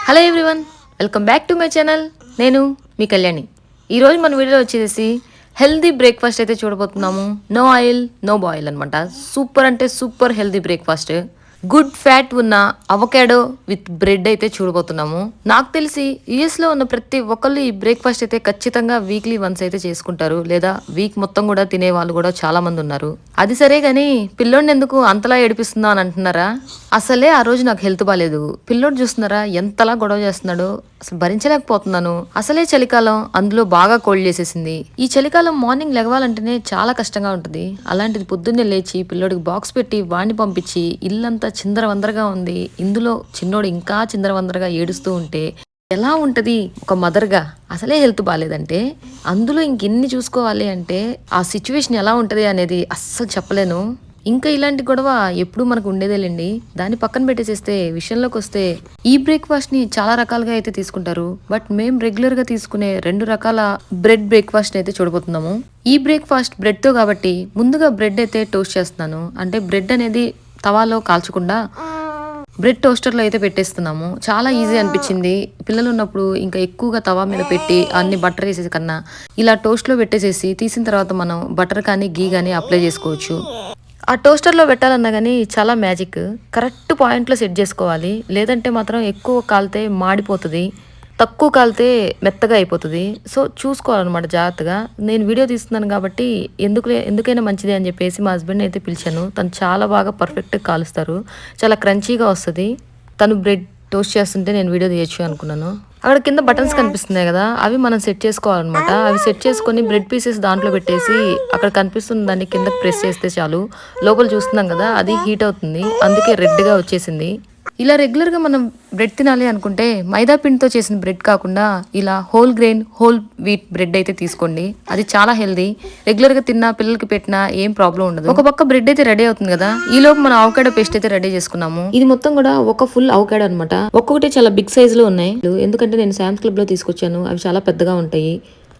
Hello everyone, welcome back to my channel. నేను మీ కళ్యాణి. ఈరోజు మన వీడియోలో వచ్చేసి హెల్దీ బ్రేక్ఫాస్ట్ అయితే చూడబోతున్నాము. నో ఆయిల్ నో బాయిల్ అనమాట. సూపర్ అంటే super healthy breakfast. Good fat ఉన్న అవకాడో విత్ బ్రెడ్ అయితే చూడబోతున్నాము. నాకు తెలిసి యుఎస్లో ఉన్న ప్రతి ఒక్కళ్ళు ఈ బ్రేక్ఫాస్ట్ అయితే ఖచ్చితంగా వీక్లీ వన్స్ అయితే చేసుకుంటారు, లేదా వీక్ మొత్తం కూడా తినే వాళ్ళు కూడా చాలా మంది ఉన్నారు. అది సరే గాని పిల్లోడిని ఎందుకు అంతలా ఏడిపిస్తుందా అని అంటున్నారా? అసలే ఆ రోజు నాకు హెల్త్ బాగాలేదు. పిల్లోడు చూస్తున్నారా ఎంతలా గొడవ చేస్తున్నాడు, అసలు భరించలేకపోతున్నాను. అసలే చలికాలం, అందులో బాగా కోల్డ్ చేసేసింది. ఈ చలికాలం మార్నింగ్ లెగవాలంటేనే చాలా కష్టంగా ఉంటుంది. అలాంటిది పొద్దున్నే లేచి పిల్లోడికి బాక్స్ పెట్టి వాడిని పంపించి ఇల్లంతా చిందరవందరగా ఉంది. ఇందులో చిన్నోడు ఇంకా చిందరవందరగా ఏడుస్తూ ఉంటే ఎలా ఉంటది ఒక మదర్గా? అసలే హెల్త్ బాగాలేదంటే అందులో ఇంకెన్ని చూసుకోవాలి అంటే ఆ సిచ్యువేషన్ ఎలా ఉంటది అనేది అస్సలు చెప్పలేను. ఇంకా ఇలాంటి గొడవ ఎప్పుడు మనకు ఉండేదేలేండి. దాన్ని పక్కన పెట్టేసేస్తే విషయంలోకి వస్తే ఈ బ్రేక్ఫాస్ట్ ని చాలా రకాలుగా అయితే తీసుకుంటారు. బట్ మేము రెగ్యులర్ గా తీసుకునే 2 రకాల బ్రెడ్ బ్రేక్ఫాస్ట్ అయితే చూడబోతున్నాము. ఈ బ్రేక్ఫాస్ట్ బ్రెడ్ తో కాబట్టి ముందుగా బ్రెడ్ అయితే టోస్ట్ చేస్తున్నాను. అంటే బ్రెడ్ అనేది తవాలో కాల్చకుండా బ్రెడ్ టోస్టర్లో అయితే పెట్టేస్తున్నాము. చాలా ఈజీ అనిపించింది. పిల్లలు ఉన్నప్పుడు ఇంకా ఎక్కువగా తవా మీద పెట్టి అన్ని బటర్ వేసేసి కన్నా ఇలా టోస్ట్లో పెట్టేసేసి తీసిన తర్వాత మనం బటర్ కానీ గీ కానీ అప్లై చేసుకోవచ్చు. ఆ టోస్టర్లో పెట్టాలన్నా కానీ చాలా మ్యాజిక్. కరెక్ట్ పాయింట్లో సెట్ చేసుకోవాలి, లేదంటే మాత్రం ఎక్కువ కాలితే మాడిపోతుంది, తక్కువ కాలితే మెత్తగా అయిపోతుంది. సో చూసుకోవాలన్నమాట జాగ్రత్తగా. నేను వీడియో తీస్తున్నాను కాబట్టి ఎందుకైనా మంచిది అని చెప్పేసి మా హస్బెండ్ అయితే పిలిచాను. తను చాలా బాగా పర్ఫెక్ట్గా కాలుస్తారు, చాలా క్రంచీగా వస్తుంది. తను బ్రెడ్ టోస్ట్ చేస్తుంటే నేను వీడియో తీయచ్చు అనుకున్నాను. అక్కడ కింద బటన్స్ కనిపిస్తున్నాయి కదా, అవి మనం సెట్ చేసుకోవాలన్నమాట. అవి సెట్ చేసుకొని బ్రెడ్ పీసెస్ దాంట్లో పెట్టేసి అక్కడ కనిపిస్తున్న దాన్ని కిందకి ప్రెస్ చేస్తే చాలు. లోపల చూస్తున్నాం కదా, అది హీట్ అవుతుంది, అందుకే రెడ్గా వచ్చేసింది. ఇలా రెగ్యులర్గా మనం బ్రెడ్ తినాలి అనుకుంటే మైదా పిండితో చేసిన బ్రెడ్ కాకుండా ఇలా whole grain whole wheat bread అయితే తీసుకోండి. అది చాలా హెల్దీ. రెగ్యులర్గా తిన్నా పిల్లలకి పెట్టినా ఏం ప్రాబ్లం ఉండదు. ఒక పక్క బ్రెడ్ అయితే రెడీ అవుతుంది కదా, ఈ లోపు మనం అవకాడో పేస్ట్ అయితే రెడీ చేసుకున్నాము. ఇది మొత్తం కూడా ఒక ఫుల్ అవకాడో అనమాట. ఒక్కొక్కటి చాలా బిగ్ సైజ్ లో ఉన్నాయి, ఎందుకంటే నేను శామ్స్ క్లబ్ లో తీసుకొచ్చాను. అవి చాలా పెద్దగా ఉంటాయి.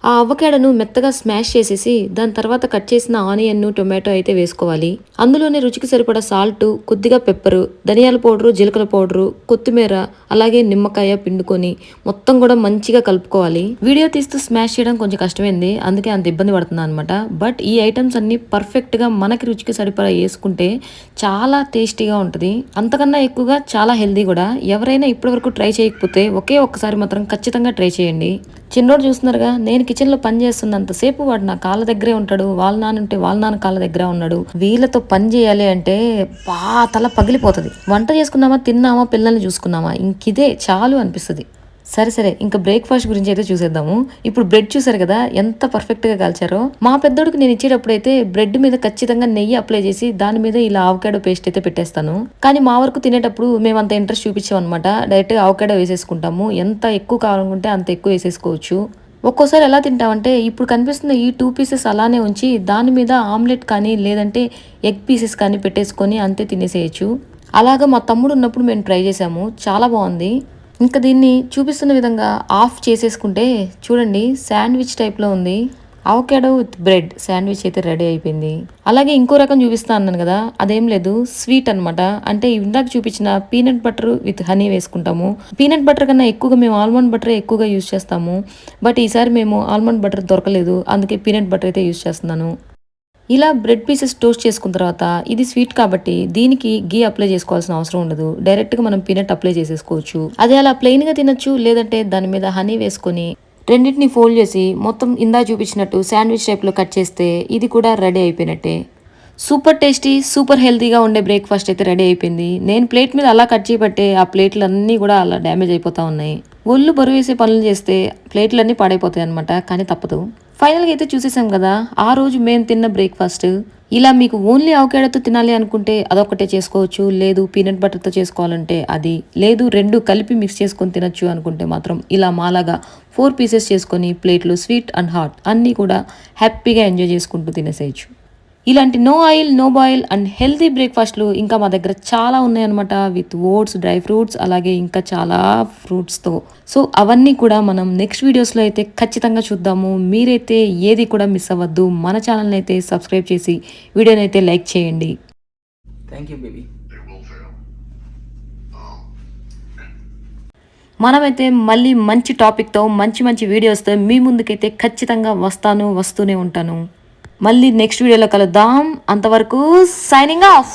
ఆ అవకాడోను మెత్తగా స్మాష్ చేసేసి దాని తర్వాత కట్ చేసిన ఆనియన్ టొమాటో అయితే వేసుకోవాలి. అందులోనే రుచికి సరిపడా సాల్ట్, కొద్దిగా పెప్పరు, ధనియాల పౌడరు, జీలకర్ర పౌడరు, కొత్తిమీర, అలాగే నిమ్మకాయ పిండుకొని మొత్తం కూడా మంచిగా కలుపుకోవాలి. వీడియో తీస్తూ స్మాష్ చేయడం కొంచెం కష్టమైంది, అందుకే అంత ఇబ్బంది పడుతున్నాను అనమాట. బట్ ఈ ఐటమ్స్ అన్ని పర్ఫెక్ట్ గా మనకి రుచికి సరిపడా వేసుకుంటే చాలా టేస్టీగా ఉంటుంది. అంతకన్నా ఎక్కువగా చాలా హెల్దీ కూడా. ఎవరైనా ఇప్పటివరకు ట్రై చేయకపోతే ఒక్కసారి మాత్రం ఖచ్చితంగా ట్రై చేయండి. చిన్నోడు చూస్తున్నారుగా, నేను కిచెన్ లో పని చేస్తున్నంతసేపు వాడు నా కాళ్ళ దగ్గరే ఉంటాడు. వాళ్ళ నాన్న ఉంటే వాళ్ళ నాన్న కాళ్ళ దగ్గర ఉన్నాడు. వీళ్ళతో పని చేయాలి అంటే తల పగిలిపోతుంది. వంట చేసుకున్నామా, తిన్నామా, పిల్లల్ని చూసుకున్నామా, ఇంకిదే చాలు అనిపిస్తుంది. సరే ఇంకా బ్రేక్ఫాస్ట్ గురించి అయితే చూసేద్దాము. ఇప్పుడు బ్రెడ్ చూసారు కదా ఎంత పర్ఫెక్ట్ గా కాల్చారో. మా పెద్దోడికి నేను ఇచ్చేటప్పుడు అయితే బ్రెడ్ మీద ఖచ్చితంగా నెయ్యి అప్లై చేసి దాని మీద ఇలా అవకాడో పేస్ట్ అయితే పెట్టేస్తాను. కానీ మా వరకు తినేటప్పుడు మేము అంత ఇంట్రెస్ట్ చూపించాం అనమాట. డైరెక్ట్ గా అవకాడో వేసేసుకుంటాము. ఎంత ఎక్కువ కావాలనుకుంటే అంత ఎక్కువ వేసేసుకోవచ్చు. ఒక్కోసారి ఎలా తింటామంటే ఇప్పుడు కనిపిస్తున్న ఈ 2 పీసెస్ అలానే ఉంచి దాని మీద ఆమ్లెట్ కానీ లేదంటే ఎగ్ పీసెస్ కానీ పెట్టేసుకొని అంతే తినేసేయచ్చు. అలాగా మా తమ్ముడు ఉన్నప్పుడు మేము ట్రై చేసాము, చాలా బాగుంది. ఇంకా దీన్ని చూపిస్తున్న విధంగా ఆఫ్ చేసేసుకుంటే చూడండి శాండ్విచ్ టైప్లో ఉంది. అవకాడో విత్ బ్రెడ్ శాండ్విచ్ అయితే రెడీ అయిపోయింది. అలాగే ఇంకో రకం చూపిస్తా అన్నాను కదా, అదేం లేదు స్వీట్ అనమాట. అంటే ఇందాక చూపించిన పీనట్ బటర్ విత్ హనీ వేసుకుంటాము. పీనట్ బటర్ కన్నా ఎక్కువగా మేము ఆల్మండ్ బటర్ ఎక్కువగా యూజ్ చేస్తాము. బట్ ఈసారి మేము ఆల్మండ్ బటర్ దొరకలేదు, అందుకే పీనట్ బటర్ అయితే యూజ్ చేస్తున్నాను. ఇలా బ్రెడ్ పీసెస్ టోస్ట్ చేసుకున్న తర్వాత ఇది స్వీట్ కాబట్టి దీనికి గీ అప్లై చేసుకోవాల్సిన అవసరం ఉండదు. డైరెక్ట్ గా మనం పీనట్ అప్లై చేసేసుకోవచ్చు. అదే అలా ప్లెయిన్ గా తినొచ్చు, లేదంటే దాని మీద హనీ వేసుకొని రెండింటిని ఫోల్డ్ చేసి మొత్తం ఇందా చూపించినట్టు శాండ్విచ్ టైప్ లో కట్ చేస్తే ఇది కూడా రెడీ అయిపోయినట్టే. సూపర్ టేస్టీ, సూపర్ హెల్తీగా ఉండే బ్రేక్ఫాస్ట్ అయితే రెడీ అయిపోయింది. నేను ప్లేట్ మీద అలా కట్ చేయబట్టే ఆ ప్లేట్లు అన్నీ కూడా అలా డ్యామేజ్ అయిపోతా ఉన్నాయి. ఒళ్ళు బరువు వేసే పనులు చేస్తే ప్లేట్లన్నీ పాడైపోతాయి అనమాట, కానీ తప్పదు. ఫైనల్గా అయితే చూసేసాం కదా ఆ రోజు మేము తిన్న బ్రేక్ఫాస్ట్. ఇలా మీకు ఓన్లీ అవకాడోతో తినాలి అనుకుంటే అదొకటే చేసుకోవచ్చు, లేదు పీనట్ బటర్తో చేసుకోవాలంటే అది, లేదు 2 కలిపి మిక్స్ చేసుకొని తినొచ్చు అనుకుంటే మాత్రం ఇలా మాలాగా 4 పీసెస్ చేసుకొని ప్లేట్లు స్వీట్ అండ్ హాట్ అన్నీ కూడా హ్యాపీగా ఎంజాయ్ చేసుకుంటూ తినేసేయచ్చు. ఇలాంటి no oil no boil and healthy బ్రేక్ఫాస్ట్లు ఇంకా మా దగ్గర చాలా ఉన్నాయన్నమాట. విత్ ఓట్స్, డ్రై ఫ్రూట్స్, అలాగే ఇంకా చాలా ఫ్రూట్స్తో. సో అవన్నీ కూడా మనం నెక్స్ట్ వీడియోస్లో అయితే ఖచ్చితంగా చూద్దాము. మీరైతే ఏది కూడా మిస్ అవ్వద్దు. మన ఛానల్ని అయితే సబ్స్క్రైబ్ చేసి వీడియోని అయితే లైక్ చేయండి. Thank you baby. మనమైతే మళ్ళీ మంచి టాపిక్తో మంచి మంచి వీడియోస్తో మీ ముందుకైతే ఖచ్చితంగా వస్తూనే ఉంటాను. మళ్ళీ నెక్స్ట్ వీడియోలో కలుద్దాం. అంతవరకు సైనింగ్ ఆఫ్.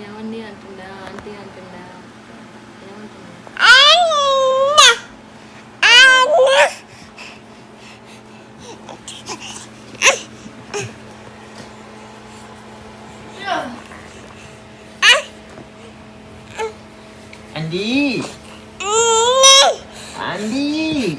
ఏమండి అంటుందా, ఆంటీ అంటుందా, ఏమంటుందా? Andy. Andy.